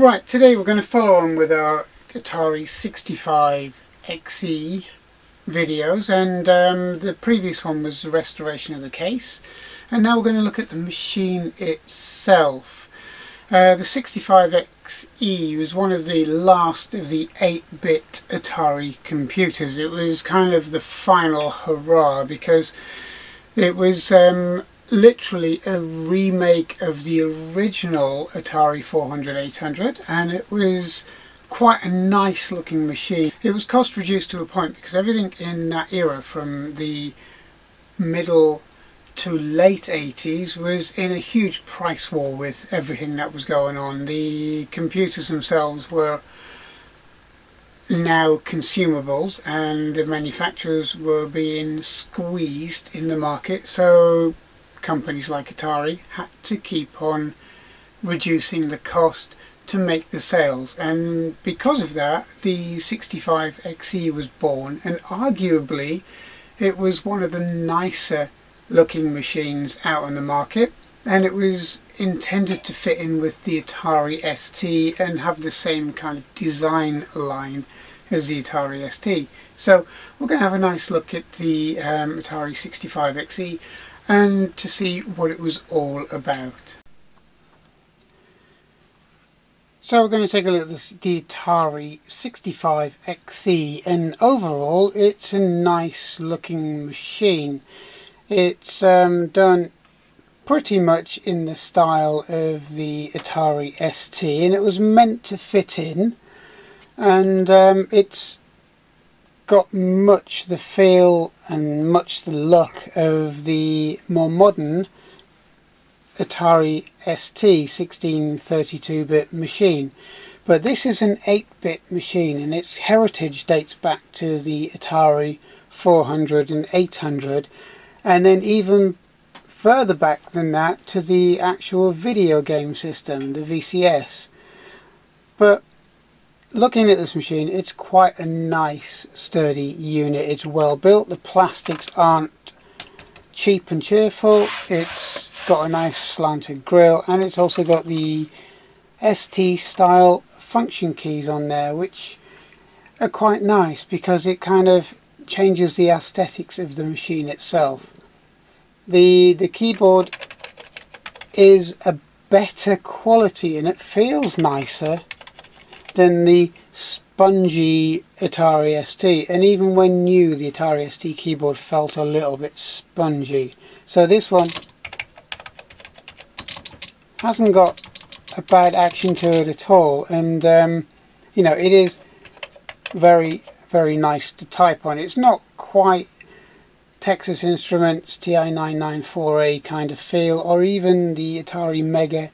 Right, today we're going to follow on with our Atari 65XE videos, and the previous one was the restoration of the case, and now we're going to look at the machine itself. The 65XE was one of the last of the 8-bit Atari computers. It was kind of the final hurrah because it was literally a remake of the original Atari 400-800, and it was quite a nice looking machine. It was cost reduced to a point because everything in that era from the middle to late 80s was in a huge price war with everything that was going on. The computers themselves were now consumables and the manufacturers were being squeezed in the market, so companies like Atari had to keep on reducing the cost to make the sales, and because of that the 65XE was born, and arguably it was one of the nicer looking machines out on the market, and it was intended to fit in with the Atari ST and have the same kind of design line as the Atari ST. So we're going to have a nice look at the Atari 65XE and to see what it was all about. So we're going to take a look at the Atari 65XE, and overall it's a nice looking machine. It's done pretty much in the style of the Atari ST, and it was meant to fit in, and it's got much the feel and much the look of the more modern Atari ST 1632-bit machine, but this is an 8-bit machine, and its heritage dates back to the Atari 400 and 800, and then even further back than that to the actual video game system, the VCS. But looking at this machine, it's quite a nice sturdy unit. It's well built, the plastics aren't cheap and cheerful, it's got a nice slanted grille, and it's also got the ST style function keys on there, which are quite nice because it kind of changes the aesthetics of the machine itself. The keyboard is a better quality and it feels nicer than the spongy Atari ST, and even when new the Atari ST keyboard felt a little bit spongy. So this one hasn't got a bad action to it at all, and you know, it is very nice to type on. It's not quite Texas Instruments TI-994A kind of feel, or even the Atari Mega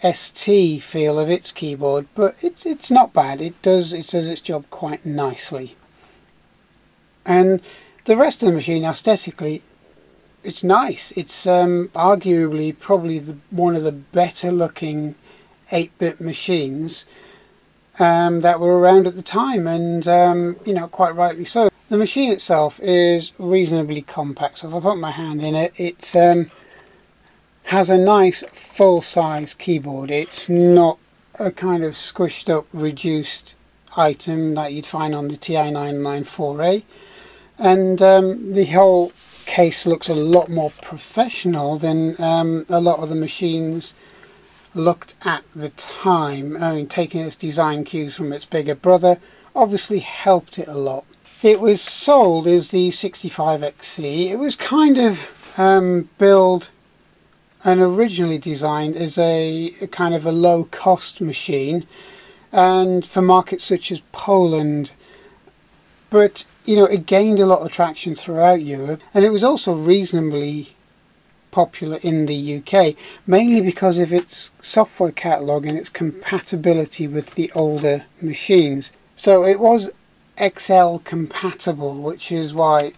ST feel of its keyboard, but it's not bad. It does its job quite nicely. And the rest of the machine aesthetically, it's nice. It's arguably probably one of the better looking 8-bit machines that were around at the time, and you know, quite rightly so. The machine itself is reasonably compact, so if I put my hand in it, it's has a nice full-size keyboard. It's not a kind of squished up reduced item that you'd find on the TI-994A, and the whole case looks a lot more professional than a lot of the machines looked at the time. I mean, taking its design cues from its bigger brother obviously helped it a lot. It was sold as the 65XE. It was kind of billed and originally designed as a kind of a low-cost machine, and for markets such as Poland, but you know, it gained a lot of traction throughout Europe, and it was also reasonably popular in the UK, mainly because of its software catalogue and its compatibility with the older machines. So it was XL compatible, which is why,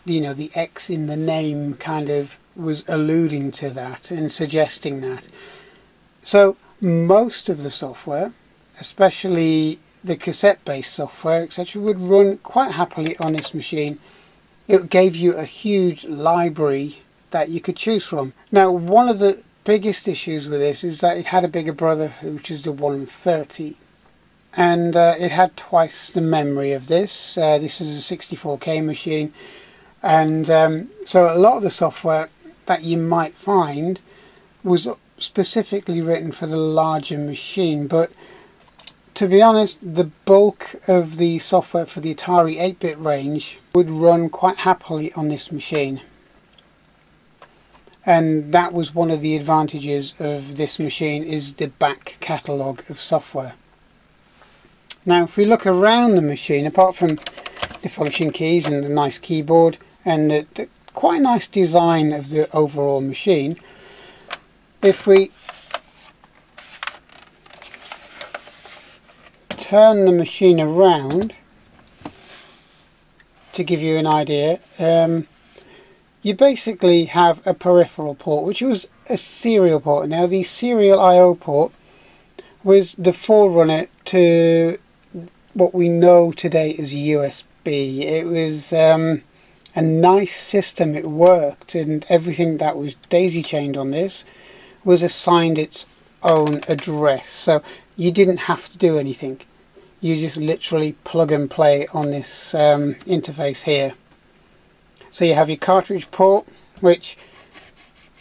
you know, the X in the name kind of was alluding to that and suggesting that. So most of the software, especially the cassette based software, etc., would run quite happily on this machine. It gave you a huge library that you could choose from. Now, one of the biggest issues with this is that it had a bigger brother, which is the 130, and it had twice the memory of this. This is a 64K machine, and so a lot of the software that you might find was specifically written for the larger machine, but to be honest, the bulk of the software for the Atari 8-bit range would run quite happily on this machine. And that was one of the advantages of this machine, is the back catalogue of software. Now if we look around the machine, apart from the function keys and the nice keyboard and the quite nice design of the overall machine, if we turn the machine around to give you an idea, you basically have a peripheral port, which was a serial port. Now the serial I/O port was the forerunner to what we know today as USB. It was a nice system, it worked, and everything that was daisy chained on this was assigned its own address, so you didn't have to do anything. You just literally plug and play on this interface here. So you have your cartridge port, which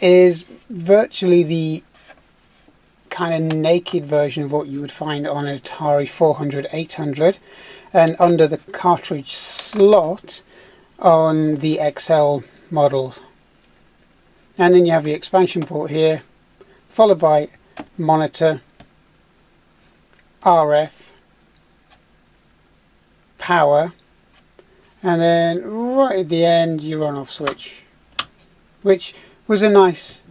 is virtually the kind of naked version of what you would find on an Atari 400, 800, and under the cartridge slot on the XL models. And then you have your expansion port here, followed by monitor, RF, power, and then right at the end your on-off switch, which was a nice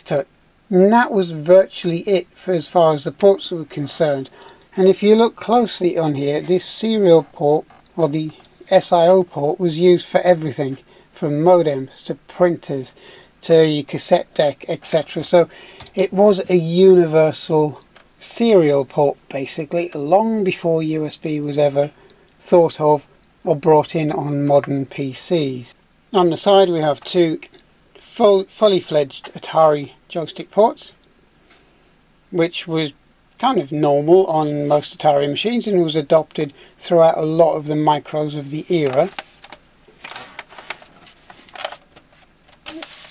touch. And that was virtually it for as far as the ports were concerned. And if you look closely on here, this serial port, or the SIO port, was used for everything from modems to printers to your cassette deck, etc. So it was a universal serial port basically, long before USB was ever thought of or brought in on modern PCs. On the side we have two fully fledged Atari joystick ports, which was kind of normal on most Atari machines and was adopted throughout a lot of the micros of the era.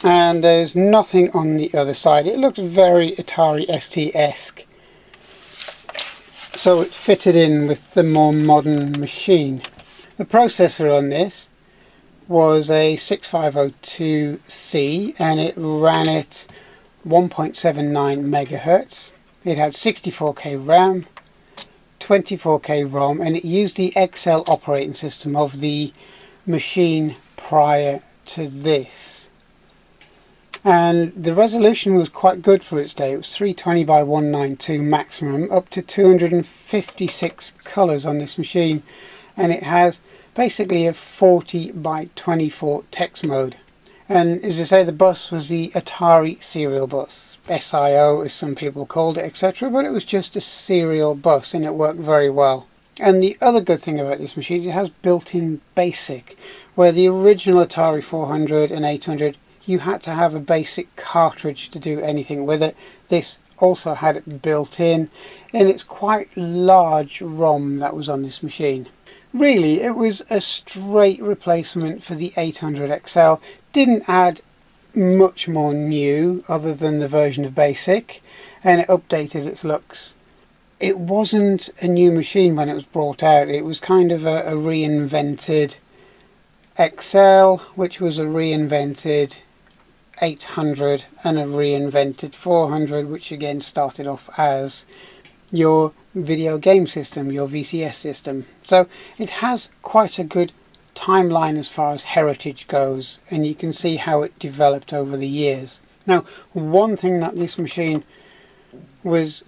And there's nothing on the other side. It looked very Atari ST-esque, so it fitted in with the more modern machine. The processor on this was a 6502C and it ran at 1.79 megahertz. It had 64K RAM, 24K ROM, and it used the XL operating system of the machine prior to this. And the resolution was quite good for its day. It was 320 by 192 maximum, up to 256 colours on this machine, and it has basically a 40 by 24 text mode. And as I say, the bus was the Atari serial bus, SIO as some people called it, etc., but it was just a serial bus and it worked very well. And the other good thing about this machine, it has built-in BASIC, where the original Atari 400 and 800 you had to have a basic cartridge to do anything with it. This also had it built in, and it's quite large ROM that was on this machine. Really, it was a straight replacement for the 800 XL. Didn't add much more new other than the version of BASIC, and it updated its looks. It wasn't a new machine when it was brought out. It was kind of a reinvented XL, which was a reinvented 800 and a reinvented 400, which again started off as your video game system, your VCS system. So it has quite a good timeline as far as heritage goes, and you can see how it developed over the years. Now, one thing that this machine was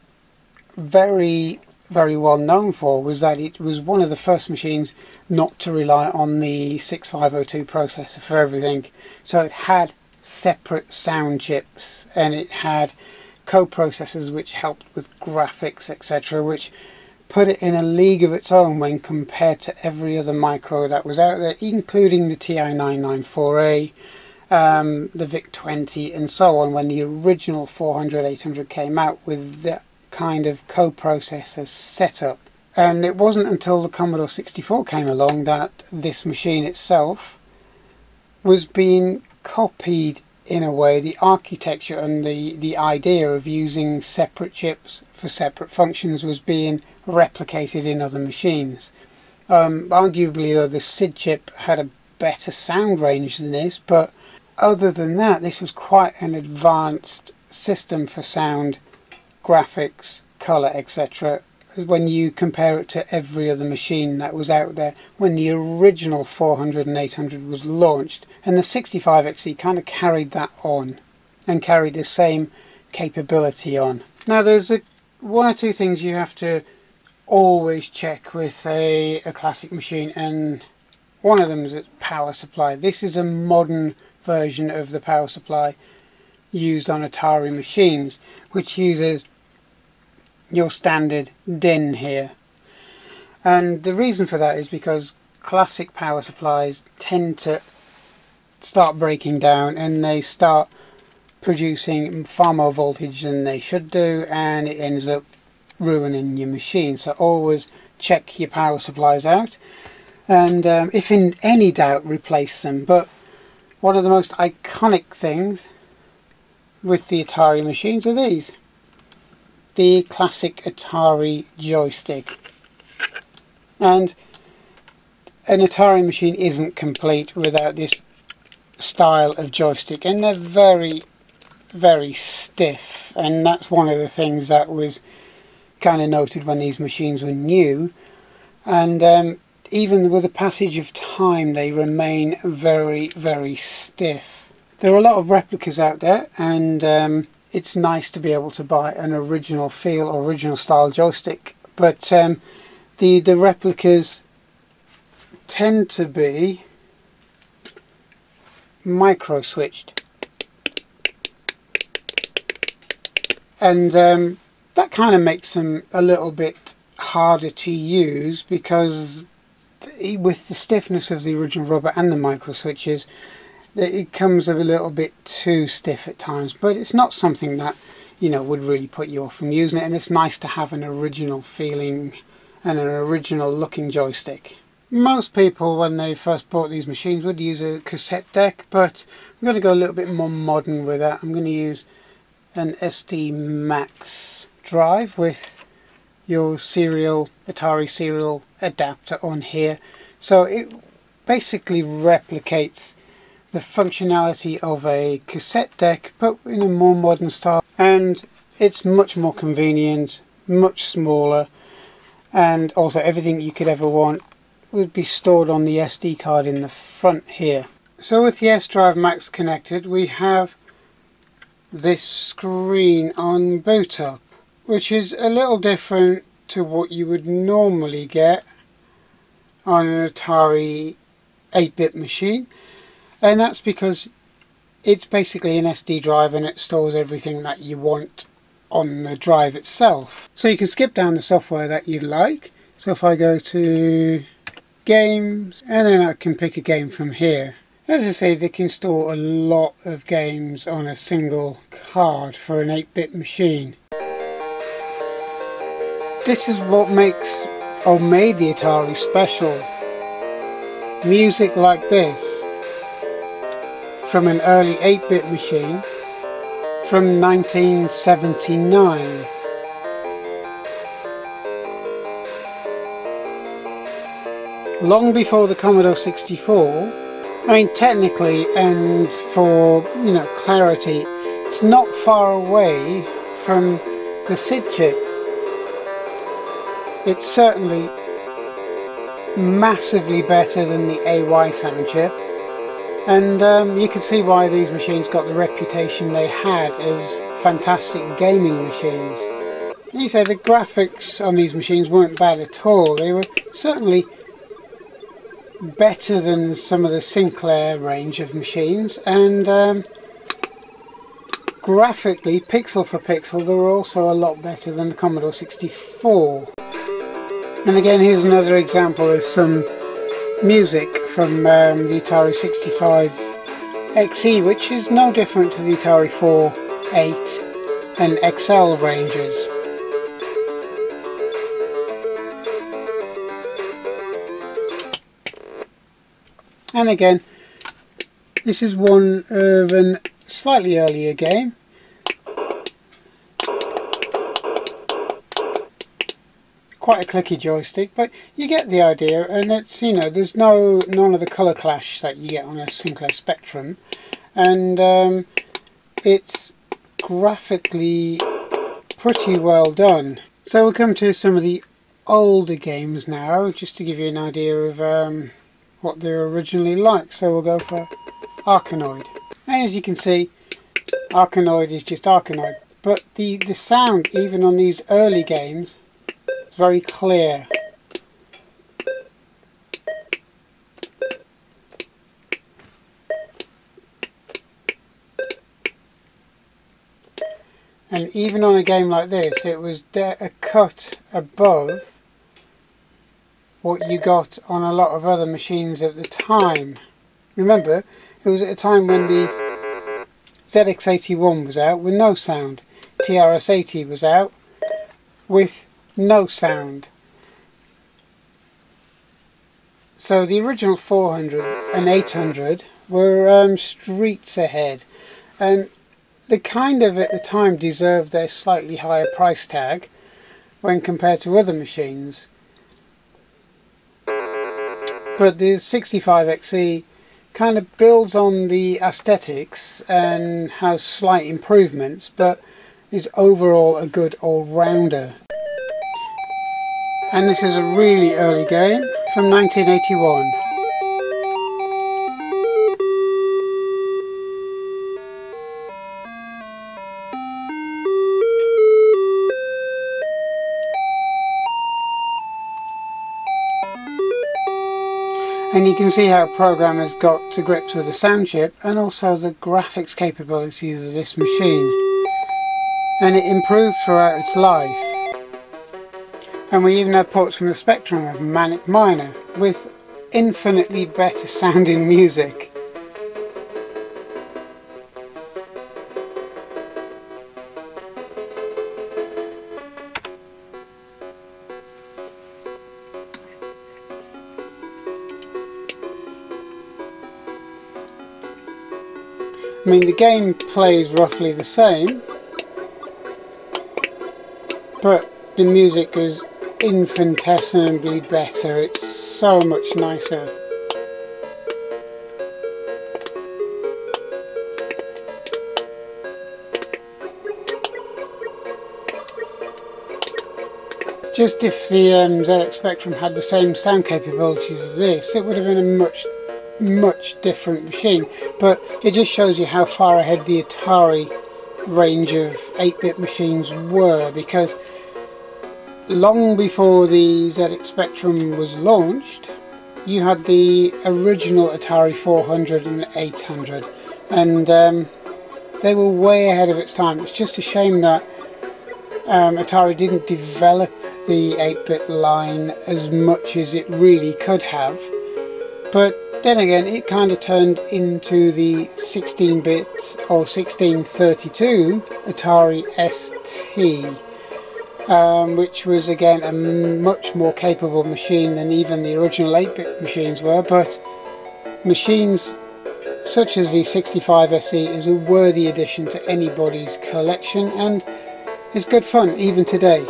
very well known for was that it was one of the first machines not to rely on the 6502 processor for everything. So it had separate sound chips, and it had co-processors which helped with graphics, etc., which put it in a league of its own when compared to every other micro that was out there, including the TI-994A the VIC-20 and so on, when the original 400, 800 came out with that kind of coprocessor setup. And it wasn't until the Commodore 64 came along that this machine itself was being copied in a way. The architecture and the idea of using separate chips for separate functions was being replicated in other machines. Arguably though, the SID chip had a better sound range than this, but other than that, this was quite an advanced system for sound, graphics, colour, etc. when you compare it to every other machine that was out there when the original 400 and 800 was launched. And the 65XE kind of carried that on and carried the same capability on. Now there's one or two things you have to always check with a classic machine, and one of them is its power supply. This is a modern version of the power supply used on Atari machines, which uses your standard DIN here. And the reason for that is because classic power supplies tend to start breaking down and they start producing far more voltage than they should do, and it ends up ruining your machine. So always check your power supplies out, and if in any doubt, replace them. But one of the most iconic things with the Atari machines are these. The classic Atari joystick. And an Atari machine isn't complete without this style of joystick, and they're very, very stiff, and that's one of the things that was kind of noted when these machines were new. And even with the passage of time, they remain very, very stiff. There are a lot of replicas out there, and it's nice to be able to buy an original feel, original style joystick, but the replicas tend to be micro switched, and that kind of makes them a little bit harder to use, because with the stiffness of the original rubber and the micro switches, it comes a little bit too stiff at times. But it's not something that, you know, would really put you off from using it, and it's nice to have an original feeling and an original looking joystick. Most people, when they first bought these machines, would use a cassette deck, but I'm going to go a little bit more modern with that. I'm going to use an SD Max drive with your Atari serial adapter on here. So it basically replicates the functionality of a cassette deck, but in a more modern style, and it's much more convenient, much smaller, and also everything you could ever want would be stored on the SD card in the front here. So with the S Drive Max connected, we have this screen on boot up, which is a little different to what you would normally get on an Atari 8-bit machine, and that's because it's basically an SD drive and it stores everything that you want on the drive itself. So you can skip down the software that you like. So if I go to games, and then I can pick a game from here. As I say, they can store a lot of games on a single card for an 8-bit machine. This is what makes or made the Atari special. Music like this from an early 8-bit machine from 1979. Long before the Commodore 64. I mean, technically, and for, you know, clarity, it's not far away from the SID chip. It's certainly massively better than the AY sound chip, and you can see why these machines got the reputation they had as fantastic gaming machines. And you say the graphics on these machines weren't bad at all. They were certainly better than some of the Sinclair range of machines, and graphically, pixel for pixel, they were also a lot better than the Commodore 64. And again, here's another example of some music from the Atari 65 XE, which is no different to the Atari 4, 8 and XL ranges. And again, this is one of a slightly earlier game. Quite a clicky joystick, but you get the idea, and it's, you know, there's none of the colour clash that you get on a Sinclair Spectrum, and it's graphically pretty well done. So we'll come to some of the older games now, just to give you an idea of what they were originally like. So we'll go for Arkanoid, and as you can see, Arkanoid is just Arkanoid, but the sound even on these early games is very clear. And even on a game like this, it was a cut above what you got on a lot of other machines at the time. Remember, it was at a time when the ZX81 was out with no sound, TRS-80 was out with no sound. So the original 400 and 800 were streets ahead, and they kind of at the time deserved their slightly higher price tag when compared to other machines. But the 65XE kind of builds on the aesthetics and has slight improvements, but is overall a good all-rounder. And this is a really early game from 1981. And you can see how programmers got to grips with the sound chip and also the graphics capabilities of this machine. And it improved throughout its life. And we even had ports from the Spectrum of Manic Miner with infinitely better sounding music. I mean, the game plays roughly the same, but the music is infinitesimally better. It's so much nicer. Just if the ZX Spectrum had the same sound capabilities as this, it would have been a much different machine, but it just shows you how far ahead the Atari range of 8-bit machines were, because long before the ZX Spectrum was launched, you had the original Atari 400 and 800, and they were way ahead of its time. It's just a shame that Atari didn't develop the 8-bit line as much as it really could have, but then again, it kind of turned into the 16-bit or 1632 Atari ST, which was again a much more capable machine than even the original 8-bit machines were, but machines such as the 65 SE is a worthy addition to anybody's collection, and it's good fun even today.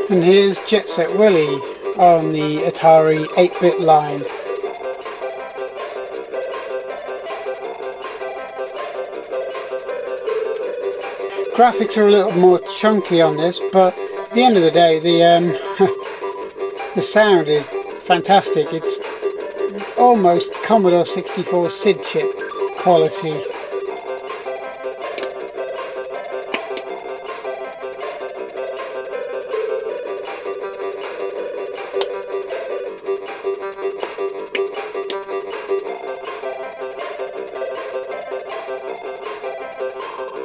And here's Jet Set Willy on the Atari 8-bit line. Graphics are a little more chunky on this, but at the end of the day, the sound is fantastic. It's almost Commodore 64 SID chip quality.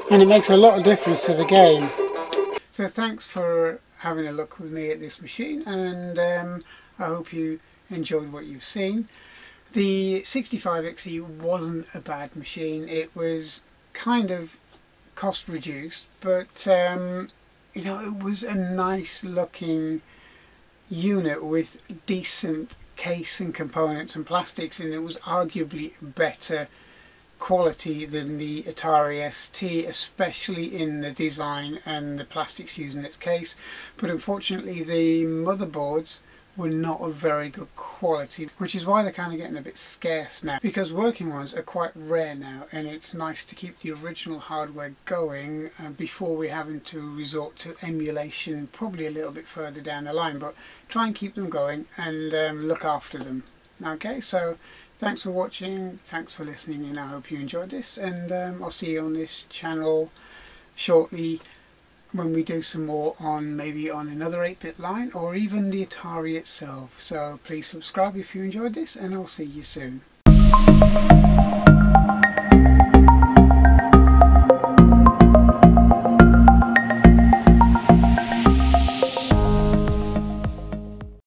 And it makes a lot of difference to the game. So thanks for having a look with me at this machine, and I hope you enjoyed what you've seen. The 65XE wasn't a bad machine. It was kind of cost reduced, but you know, it was a nice looking unit with decent case and components and plastics, and it was arguably better quality than the Atari ST, especially in the design and the plastics used in its case. But unfortunately the motherboards were not of very good quality, which is why they're kind of getting a bit scarce now, because working ones are quite rare now, and it's nice to keep the original hardware going before we're having to resort to emulation probably a little bit further down the line. But try and keep them going and look after them. Okay, so thanks for watching, thanks for listening, and I hope you enjoyed this, and I'll see you on this channel shortly when we do some more on maybe on another 8-bit line or even the Atari itself. So please subscribe if you enjoyed this, and I'll see you soon.